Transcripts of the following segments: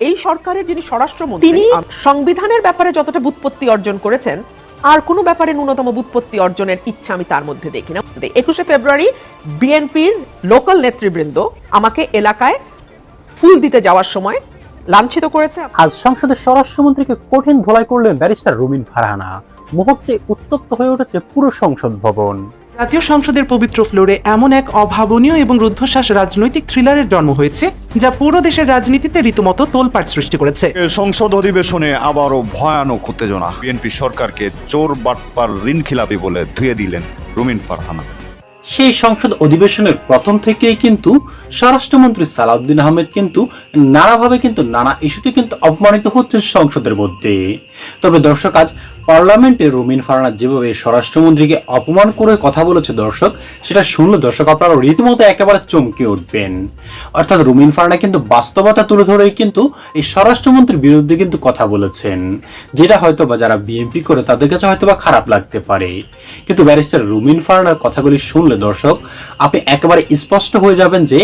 এই সরকারের যিনি স্বরাষ্ট্রমন্ত্রী তিনি সংবিধানের ব্যাপারে যতটা বুৎপত্তি অর্জন করেছেন আর কোনো ব্যাপারে ন্যূনতম বুৎপত্তি অর্জনের ইচ্ছা আমি তার মধ্যে দেখি না। 21শে ফেব্রুয়ারি বিএনপির লোকাল নেতৃবৃন্দ আমাকে এলাকায় ফুল দিতে যাওয়ার সময় লাঞ্ছিত করেছে। আজ সংসদের স্বরাষ্ট্রমন্ত্রীকে কঠিন ধোলাই করলেন ব্যারিস্টার রুমিন ফারহানা। মুহূর্তে উত্তপ্ত হয়ে উঠেছে পুরো সংসদ ভবন। জাতীয় সংসদের পবিত্র ফ্লোরে এমন এক অভাবনীয় এবং রুদ্ধশ্বাস রাজনৈতিক থ্রিলারের জন্ম হয়েছে যা পুরো দেশের রাজনীতিতে রীতিমতো তোলপাড় সৃষ্টি করেছে। সংসদ অধিবেশনে আবারও ভয়ানক উত্তেজনা। বিএনপি সরকারকে চোর বাটপার ঋণখিলাপি বলে ধুয়ে দিলেন রুমিন ফারহানা। সেই সংসদ অধিবেশনের প্রথম থেকেই কিন্তু স্বরাষ্ট্রমন্ত্রী সালাউদ্দিন আহমেদ কিন্তু নানাভাবে কিন্তু নানা ইস্যুতে কিন্তু অপমানিত হচ্ছেন সংসদের মধ্যে। তবে দর্শক, আজ পার্লামেন্টে রুমিন ফারহানা যেভাবে স্বরাষ্ট্রমন্ত্রীকে অপমান করে কথা বলেছে দর্শক, সেটা শুনলে দর্শক আপনারা রীতিমতো একেবারে চমকে উঠবেন। অর্থাৎ রুমিন ফারহানা কিন্তু বাস্তবতা তুলে ধরেই কিন্তু এই স্বরাষ্ট্রমন্ত্রীর বিরুদ্ধে কিন্তু কথা বলেছেন, যেটা হয়তো বা যারা বিএনপি করে তাদের কাছে হয়তো বা খারাপ লাগতে পারে। কিন্তু ব্যারিস্টার রুমিন ফারহানার কথাগুলি শুনলে দর্শক আপনি একেবারে স্পষ্ট হয়ে যাবেন যে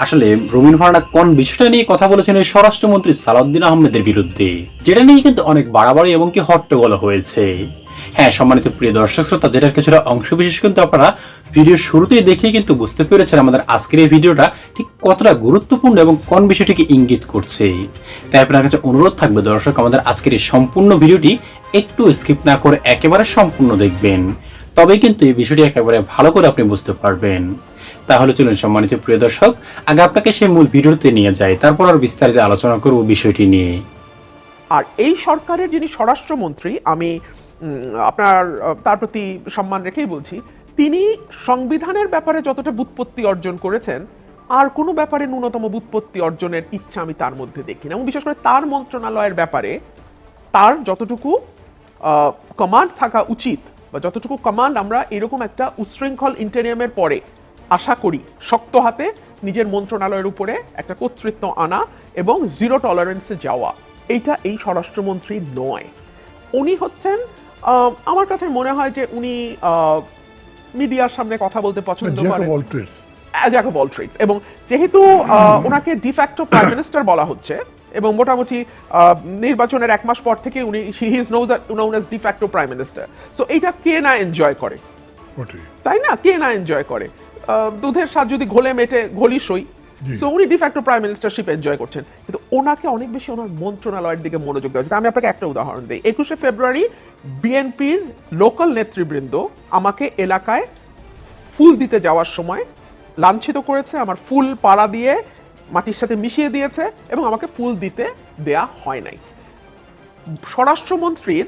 আসলে রুমিন ফারহানা কোন বিষয়টা নিয়ে কথা বলেছেন এই স্বরাষ্ট্রমন্ত্রী সালাউদ্দিন আহমেদের বিরুদ্ধে, যেটা নিয়ে কিন্তু অনেক বাড়াবাড়ি এবং কি হট্টগোল হয়েছে। হ্যাঁ সম্মানিত প্রিয় দর্শক শ্রোতা, যেটার কিছুটা অংশ বিশেষ কিন্তু আপনারা ভিডিও শুরুতেই দেখে কিন্তু বুঝতে পেরেছেন আমাদের আজকের এই ভিডিওটা ঠিক কতটা গুরুত্বপূর্ণ এবং কোন বিষয়টিকে ইঙ্গিত করছে। তাই আপনার কাছে অনুরোধ থাকবে দর্শক, আমাদের আজকের এই সম্পূর্ণ ভিডিওটি একটু স্কিপ না করে একেবারে সম্পূর্ণ দেখবেন, তবেই কিন্তু এই বিষয়টি একেবারে ভালো করে আপনি বুঝতে পারবেন। তাহলে চলুন সম্মানিত প্রিয় দর্শক, আগে আপনাকে সেই মূল ভিডিওতে নিয়ে যাই, তারপর আর বিস্তারিত আলোচনা করব বিষয়টি নিয়ে। আর এই সরকারের যিনি স্বরাষ্ট্রমন্ত্রী, আমি তার প্রতি সম্মান রেখেই বলছি, তিনি সংবিধানের ব্যাপারে যতটা বুৎপত্তি অর্জন করেছেন আর কোনো ব্যাপারে ন্যূনতম বুৎপত্তি অর্জনের ইচ্ছা আমি তার মধ্যে দেখি না। এবং বিশেষ করে তার মন্ত্রণালয়ের ব্যাপারে তার যতটুকু কমান্ড থাকা উচিত বা যতটুকু কমান্ড আমরা এরকম একটা উচ্ছৃঙ্খল ইন্টেরিয়ামের পরে আশা করি, শক্ত হাতে নিজের মন্ত্রণালয়ের উপরে একটা কর্তৃত্ব আনা এবং জিরো টলারেন্সে যাওয়া, এইটা এই স্বরাষ্ট্রমন্ত্রী নয়। উনি হচ্ছেন, আমার কাছে মনে হয় যে উনি মিডিয়ার সামনে কথা বলতে পছন্দ করেন, জ্যাক অফ অল ট্রেডস। এবং যেহেতু ওনাকে ডিফ্যাক্টো প্রাইম মিনিস্টার বলা হচ্ছে এবং মোটামুটি নির্বাচনের 1 মাস পর থেকে উনি he is known as de facto prime minister. So এইটা কে না এনজয় করে, তাই না? কে না এনজয় করে? দুধের স্বাদ যদি ঘোলে মেটে ঘোলি সই। সো উনি ডিফ্যাক্টো প্রাইম মিনিস্টারশিপ এনজয় করছেন, কিন্তু ওনাকে অনেক বেশি ওনার মন্ত্রণালয়ের দিকে মনোযোগ দেওয়া উচিত। আমি আপনাকে একটা উদাহরণ দিই। 21শে ফেব্রুয়ারি বিএনপির লোকাল নেতৃবৃন্দ আমাকে এলাকায় ফুল দিতে যাওয়ার সময় লাঞ্ছিত করেছে, আমার ফুল পাড়া দিয়ে মাটির সাথে মিশিয়ে দিয়েছে এবং আমাকে ফুল দিতে দেয়া হয় নাই। স্বরাষ্ট্রমন্ত্রীর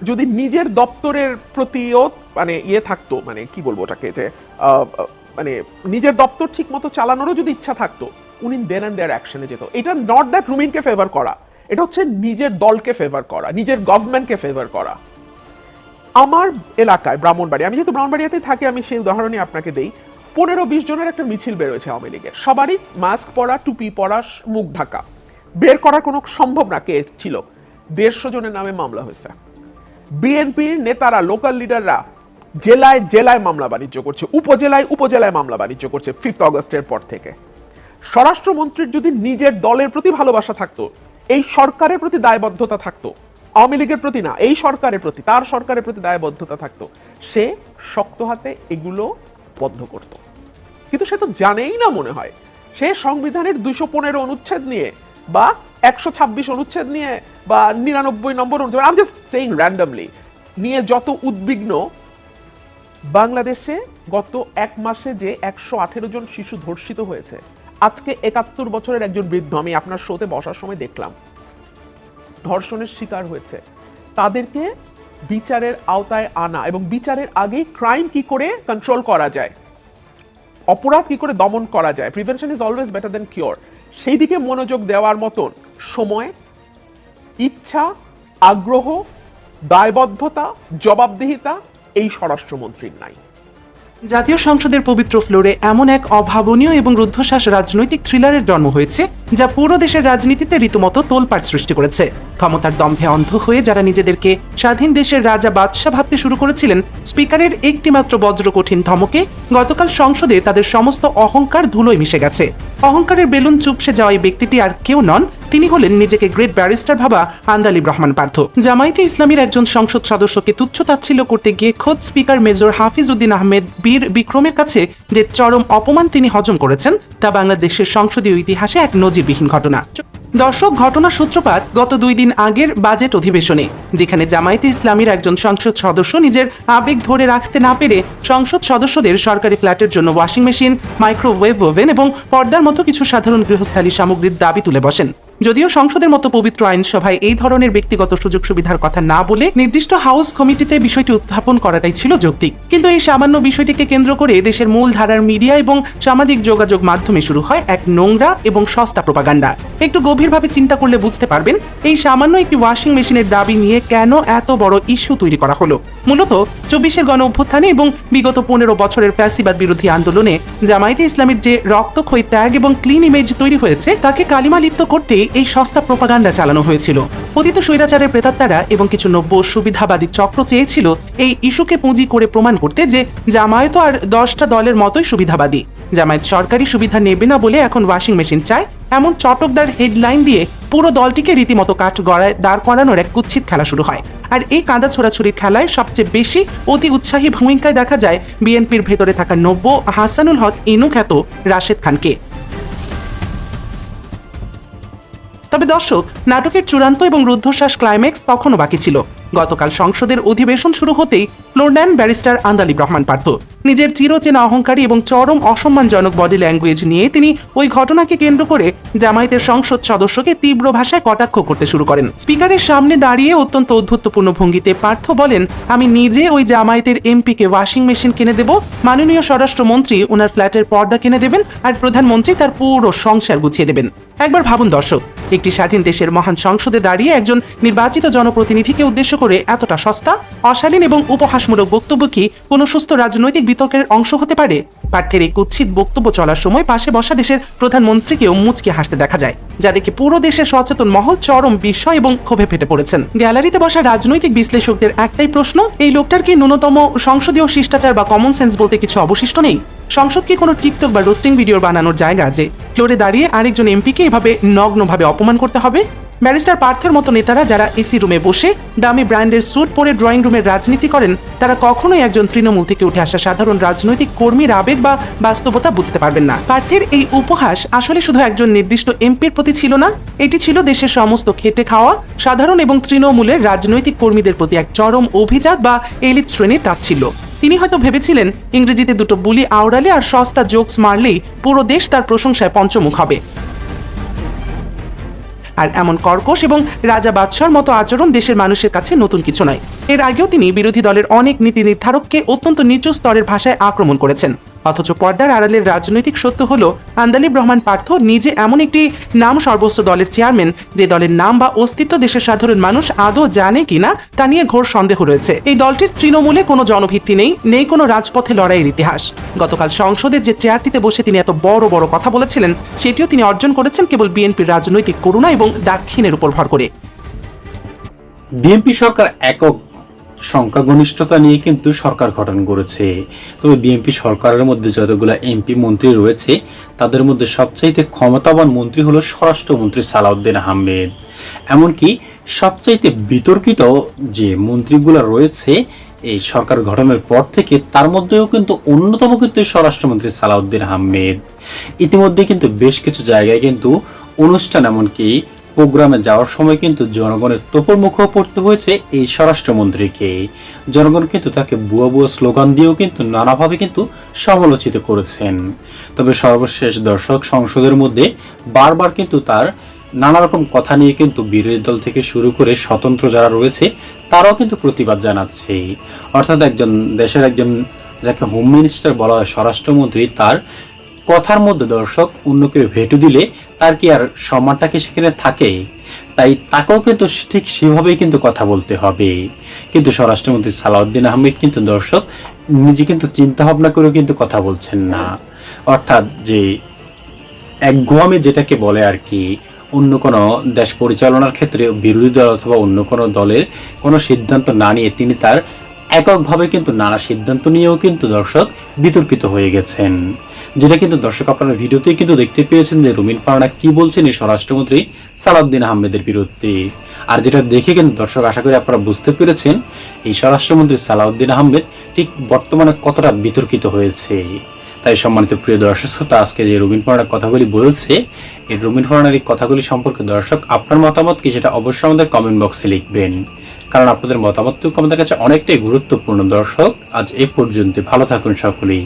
যদি নিজের দপ্তরের প্রতিও মানে থাকতো, মানে কি বলবো ওটাকে, যে মানে নিজের দপ্তর ঠিক মতো চালানোরও যদি ইচ্ছা থাকতো, উনি দেন অ্যান্ড দেয়ার অ্যাকশনে যেত। এটা নট দ্যাট রুমিনকে ফেভার করা, এটা হচ্ছে নিজের দলকে ফেভার করা, নিজের গভর্নমেন্টকে ফেভার করা। আমার এলাকায় ব্রাহ্মণবাড়িয়া, আমি যেহেতু ব্রাহ্মণবাড়িয়াতেই থাকি আমি সেই উদাহরণই আপনাকে দেই। 15-20 জনের একটা মিছিল বেরোয়েছে আওয়ামী লীগের, সবারই মাস্ক পরা, টুপি পরা, মুখ ঢাকা। বের করা কোনো সম্ভব না কে ছিল। 150 জনের নামে মামলা হয়েছে। বিএনপির নেতারা, লোকাল লিডাররা জেলায় জেলায় মামলা বাণিজ্য করছে, উপজেলায় উপজেলায় মামলা বাণিজ্য করছে 5 আগস্টের পর থেকে। স্বরাষ্ট্রমন্ত্রীর যদি নিজের দলের প্রতি ভালোবাসা থাকতো, এই সরকারের প্রতি দায়বদ্ধতা থাকতো, আওয়ামী লীগের প্রতি না, এই সরকারের প্রতি, তার সরকারের প্রতি দায়বদ্ধতা থাকতো, সে শক্ত হাতে এগুলো বন্ধ করত। কিন্তু সে তো জানেই না মনে হয়। সে সংবিধানের 215 অনুচ্ছেদ নিয়ে বা 126 অনুচ্ছেদ নিয়ে বা 99 নম্বর অনুচ্ছেদ, I am just saying randomly, নিয়ে যত উদ্বিগ্ন। বাংলাদেশে গত 1 মাসে যে 118 জন শিশু ধর্ষিত হয়েছে, আজকে 71 বছরের একজন বৃদ্ধ, আমি আপনার শোতে বসার সময় দেখলাম, ধর্ষণের শিকার হয়েছে। তাদেরকে বিচারের আওতায় আনা এবং বিচারের আগেই ক্রাইম কি করে কন্ট্রোল করা যায়, অপরাধ কি করে দমন করা যায়, prevention is always better then cure, সেই দিকে মনোযোগ দেওয়ার মতন সময়, ইচ্ছা, আগ্রহ, দায়বদ্ধতা, জবাবদিহিতা এই স্বরাষ্ট্রমন্ত্রীর নাই। জাতীয় সংসদের পবিত্র ফ্লোরে এমন এক অভাবনীয় এবং রুদ্ধশ্বাস রাজনৈতিক থ্রিলারের জন্ম হয়েছে যা পুরো দেশের রাজনীতিতে রীতিমতো তোলপাড় সৃষ্টি করেছে। ক্ষমতার দম্ভে অন্ধ হয়ে যারা নিজেদেরকে স্বাধীন দেশের রাজা বাদশাহ ভাবতে শুরু করেছিলেন, স্পিকারের একটিমাত্র বজ্রকঠিন ধমকে গতকাল সংসদে তাদের সমস্ত অহংকার ধুলোয় মিশে গেছে। অহংকারের বেলুন চুপসে যাওয়া এই ব্যক্তিটি আর কেউ নন, তিনি হলেন নিজেকে গ্রেট ব্যারিস্টার ভাবা আন্দালিব রহমান পার্থ। জামায়াতে ইসলামীর একজন সংসদ সদস্যকে তুচ্ছ-তাচ্ছিল্য করতে গিয়ে খোদ স্পিকার মেজর হাফিজ উদ্দিন আহমেদ বীর বিক্রমের কাছে যে চরম অপমান তিনি হজম করেছেন, তা বাংলাদেশের সংসদীয় ইতিহাসে এক নজিরবিহীন ঘটনা। দর্শক, ঘটনার সূত্রপাত গত 2 দিন আগের বাজেট অধিবেশনে, যেখানে জামায়াতে ইসলামীর একজন সংসদ সদস্য নিজের আবেগ ধরে রাখতে না পেরে সংসদ সদস্যদের সরকারি ফ্ল্যাটের জন্য ওয়াশিং মেশিন, মাইক্রোওয়েভ ওভেন এবং পর্দার মতো কিছু সাধারণ গৃহস্থালী সামগ্রীর দাবি তুলে বসেন। যদিও সংসদের মতো পবিত্র আইনসভায় এই ধরনের ব্যক্তিগত সুযোগ সুবিধার কথা না বলে নির্দিষ্ট হাউস কমিটিতে বিষয়টি উত্থাপন করাটাই ছিল যৌক্তিক, কিন্তু এই সামান্য বিষয়টিকে কেন্দ্র করে দেশের মূল ধারার মিডিয়া এবং সামাজিক যোগাযোগ মাধ্যমে শুরু হয় এক নোংরা এবং সস্তা প্রোপাগান্ডা। একটু গভীরভাবে চিন্তা করলে বুঝতে পারবেন এই সামান্য একটি ওয়াশিং মেশিনের দাবি নিয়ে কেন এত বড় ইস্যু তৈরি করা হলো। মূলত 24-এর গণ অভ্যুত্থানে এবং বিগত 15 বছরের ফ্যাসিবাদ বিরোধী আন্দোলনে জামায়াতে ইসলামীর যে রক্তক্ষয়ী ত্যাগ এবং ক্লিন ইমেজ তৈরি হয়েছে, তাকে কালিমা লিপ্ত করতে এই সস্তা প্রোপাগান্ডা চালানো হয়েছিল। পতিত স্বৈরাচারের প্রেতাত্মারা এবং কিছু নব্য সুবিধাবাদী চক্র চেয়েছিল এই ইস্যুকে পুঁজি করে প্রমাণ করতে যে জামায়াত আর 10টা দলের মতোই সুবিধাবাদী। জামায়াত সরকারি সুবিধা নেবে না বলে এখন ওয়াশিং মেশিন চায়, এমন চটকদার হেডলাইন দিয়ে পুরো দলটিকে রীতিমতো কাঠ গড়ায় দাঁড় করানোর এক কুৎসিত খেলা শুরু হয়। আর এই কাঁদা ছোড়াছুরির খেলায় সবচেয়ে বেশি অতি উৎসাহী ভূমিকায় দেখা যায় বিএনপির ভেতরে থাকা নব্য হাসানুল হক ইনু খ্যাত রাশেদ খানকে। তবে দর্শক, নাটকের চূড়ান্ত এবং রুদ্ধশ্বাস ক্লাইম্যাক্স তখনও বাকি ছিল। গতকাল সংসদের অধিবেশন শুরু হতেই ফ্লোর নেন ব্যারিস্টার আন্দালিব রহমান পার্থ। নিজের চিরচেনা অহংকারী এবং চরম অসম্মানজনক বডি ল্যাঙ্গুয়েজ নিয়ে তিনি ওই ঘটনাকে কেন্দ্র করে জামায়াতের সংসদ সদস্যকে তীব্র ভাষায় কটাক্ষ করতে শুরু করেন। স্পিকারের সামনে দাঁড়িয়ে অত্যন্ত অদ্ভুতপূর্ণ ভঙ্গিতে পার্থ বলেন, আমি নিজে ওই জামায়াতের এমপিকে ওয়াশিং মেশিন কিনে দেব, মাননীয় স্বরাষ্ট্রমন্ত্রী ওনার ফ্ল্যাটের পর্দা কিনে দেবেন, আর প্রধানমন্ত্রী তার পুরো সংসার গুছিয়ে দেবেন। একবার ভাবুন দর্শক, একটি স্বাধীন দেশের মহান সংসদে দাঁড়িয়ে একজন নির্বাচিত জনপ্রতিনিধিকে উদ্দেশ্য করে এতটা সস্তা, অশালীন এবং উপহাসমূলক বক্তব্য কি কোনো সুস্থ রাজনৈতিক বিতর্কের অংশ হতে পারে? পার্থের এই কুৎসিত বক্তব্য চলার সময় পাশে বসা দেশের প্রধানমন্ত্রীকেও মুচকে হাসতে দেখা যায়, যা দেখে পুরো দেশের সচেতন মহল চরম বিস্ময় এবং ক্ষোভে ফেটে পড়েছেন। গ্যালারিতে বসা রাজনৈতিক বিশ্লেষকদের একটাই প্রশ্ন, এই লোকটার কি ন্যূনতম সংসদীয় শিষ্টাচার বা কমন সেন্স বলতে কিছু অবশিষ্ট নেই? সংসদ কি কোনো টিকটক বা রোস্টিং ভিডিও বানানোর জায়গা যে ফ্লোরে দাঁড়িয়ে আরেকজন এমপিকে এভাবে নগ্নভাবে অপমান করতে হবে? ব্যারিস্টার পার্থের মতো নেতারা যারা এসি রুমে বসে দামি ব্র্যান্ডের স্যুট পরে ড্রয়িং রুমের রাজনীতি করেন, তারা কখনোই একজন তৃণমূল থেকে উঠে আসা সাধারণ রাজনৈতিক কর্মীর আবেগ বা বাস্তবতা বুঝতে পারবেন না। পার্থের এই উপহাস আসলে শুধু একজন নির্দিষ্ট এমপির প্রতি ছিল না, এটি ছিল দেশের সমস্ত খেটে খাওয়া সাধারণ এবং তৃণমূলের রাজনৈতিক কর্মীদের প্রতি এক চরম অভিজাত বা এলিট শ্রেণীর তাচ্ছিল্য। তিনি হয়তো ভেবেছিলেন ইংরেজিতে দুটো বুলি আওড়ালে আর সস্তা জোকস মারলেই পুরো দেশ তার প্রশংসায় পঞ্চমুখ হবে। আর এমন কর্কশ এবং রাজা বাদশার মতো আচরণ দেশের মানুষের কাছে নতুন কিছু নয়। এর আগেও তিনি বিরোধী দলের অনেক নীতি নির্ধারককে অত্যন্ত নিচু স্তরের ভাষায় আক্রমণ করেছেন। অথচ পর্দার আড়ালের রাজনৈতিক সত্য হলো আন্দালিব রহমান পার্থ নিজে এমন একটি নাম সর্বস্ব দলের চেয়ারম্যান, যে দলের নাম বা অস্তিত্ব দেশের সাধারণ মানুষ আদৌ জানে কিনা তা নিয়ে ঘোর সন্দেহ রয়েছে। এই দলটির তৃণমূলে কোনো জনভিত্তি নেই কোনো রাজপথে লড়াইয়ের ইতিহাস। গতকাল সংসদে যে চেয়ারটিতে বসে তিনি এত বড় বড় কথা বলেছিলেন, সেটিও তিনি অর্জন করেছেন কেবল বিএনপির রাজনৈতিক করুণা এবং দাক্ষিণের উপর ভর করে। বিএনপি সরকার একক সংখ্যাগরিষ্ঠতা নিয়ে কিন্তু সরকার গঠন করেছে। তবে বিএনপি সরকারের মধ্যে যতগুলো এমপি মন্ত্রী রয়েছে, তাদের মধ্যে সবচাইতে ক্ষমতাবান মন্ত্রী হলো স্বরাষ্ট্রমন্ত্রী সালাউদ্দিন আহমেদ। এমনকি সবচাইতে বিতর্কিত যে মন্ত্রীগুলো রয়েছে এই সরকার গঠনের পর থেকে, তার মধ্যেও কিন্তু অন্যতম কিন্তু স্বরাষ্ট্রমন্ত্রী সালাউদ্দিন আহমেদ। ইতিমধ্যে কিন্তু বেশ কিছু জায়গায় কিন্তু অনুষ্ঠান, এমনকি প্রোগ্রামে যাওয়ার সময় কিন্তু জনগণের তোপর মুখেও পড়তে হয়েছে এই স্বরাষ্ট্রমন্ত্রীকে। জনগণ কিন্তু তাকে বুয়া বুয়া স্লোগান দিয়েও কিন্তু নানাভাবে কিন্তু সমালোচিত করেছেন। তবে সর্বশেষ দর্শক, সংসদের মধ্যে বারবার কিন্তু তার নানা রকম কথা নিয়ে কিন্তু বিরোধী দল থেকে শুরু করে স্বতন্ত্র যারা রয়েছে তারাও কিন্তু প্রতিবাদ জানাচ্ছে। অর্থাৎ একজন দেশের একজন যাকে হোম মিনিস্টার বলা হয়, স্বরাষ্ট্রমন্ত্রী, তার কথার মধ্যে দর্শক অন্য কেউ ভেটো দিলে তার কি আর সম্মানটা কি সেখানে থাকে? তাই তাকেও কিন্তু ঠিক সেভাবেই কিন্তু কথা বলতে হবে। কিন্তু স্বরাষ্ট্রমন্ত্রী সালাউদ্দিন আহমেদ কিন্তু দর্শক নিজে কিন্তু চিন্তা ভাবনা করেও কিন্তু কথা বলছেন না। অর্থাৎ যে একগুয়ামি যেটাকে বলে আর কি, অন্য কোনো দেশ পরিচালনার ক্ষেত্রে বিরোধী দল অথবা অন্য কোনো দলের কোনো সিদ্ধান্ত না নিয়ে তিনি তার এককভাবে কিন্তু নানা সিদ্ধান্ত নিয়েও কিন্তু দর্শক বিতর্কিত হয়ে গেছেন। যেটা কিন্তু দর্শক আপনারা ভিডিওতেই কিন্তু দেখতে পেয়েছেন যে রুমিন ফারহানা কি বলছেন এই স্বরাষ্ট্রমন্ত্রী সালাউদ্দিন আহমেদের বিরুদ্ধে। আর যেটা দেখে কিন্তু দর্শক আশা করি আপনারা বুঝতে পেরেছেন এই স্বরাষ্ট্রমন্ত্রী সালাউদ্দিন আহমেদ ঠিক বর্তমানে কতটা বিতর্কিত হয়েছে। তাই সম্মানিত প্রিয় দর্শক শ্রোতা, আজকে যে রুমিন ফারহানার কথাগুলি বলেছে, এই রুমিন ফারহানার এই কথাগুলি সম্পর্কে দর্শক আপনার মতামত কি সেটা অবশ্যই আমাদের কমেন্ট বক্সে লিখবেন, কারণ আপনাদের মতামত আমাদের কাছে অনেকটাই গুরুত্বপূর্ণ। দর্শক আজ এই পর্যন্ত, ভালো থাকুন সকলেই।